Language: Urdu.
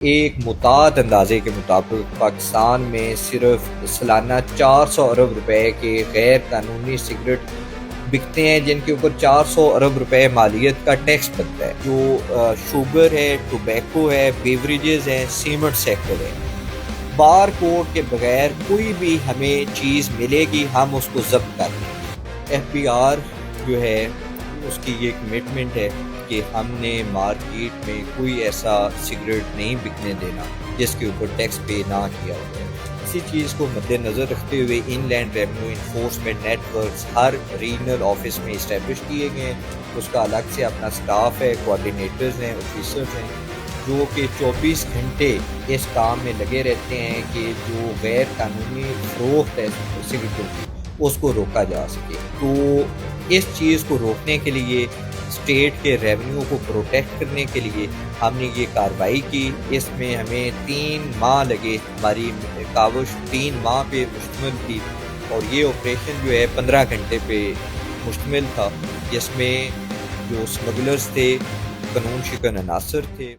ایک متعدد اندازے کے مطابق پاکستان میں صرف سالانہ 400 ارب روپے کے غیر قانونی سگریٹ بکتے ہیں، جن کے اوپر 400 ارب روپے مالیت کا ٹیکس بنتا ہے، جو شوگر ہے، ٹوبیکو ہے، بیوریجز ہیں، سیمنٹ سیکٹر ہے۔ بار کوڈ کے بغیر کوئی بھی ہمیں چیز ملے گی، ہم اس کو ضبط کر لیں۔ ایف بی آر جو ہے اس کی یہ کمٹمنٹ ہے کہ ہم نے مارکیٹ میں کوئی ایسا سگریٹ نہیں بکنے دینا جس کے اوپر ٹیکس پے نہ کیا ہوا ہے۔ اسی چیز کو مد نظر رکھتے ہوئے ان land revenue enforcement network ہر ریجنل آفس میں اسٹیبلش کیے گئے ہیں۔ اس کا الگ سے اپنا سٹاف ہے، کوارڈینیٹرز ہیں، آفیسرز ہیں، جو کہ 24 گھنٹے اس کام میں لگے رہتے ہیں کہ جو غیر قانونی فروخت ہے سگریٹوں کی اس کو روکا جا سکے۔ تو اس چیز کو روکنے کے لیے، اسٹیٹ کے ریونیو کو پروٹیکٹ کرنے کے لیے ہم نے یہ کارروائی کی۔ اس میں ہمیں 3 ماہ لگے، ہماری کاوش 3 ماہ پہ مشتمل تھی، اور یہ آپریشن جو ہے 15 گھنٹے پہ مشتمل تھا، جس میں جو اسمگلرز تھے، قانون شکن عناصر تھے۔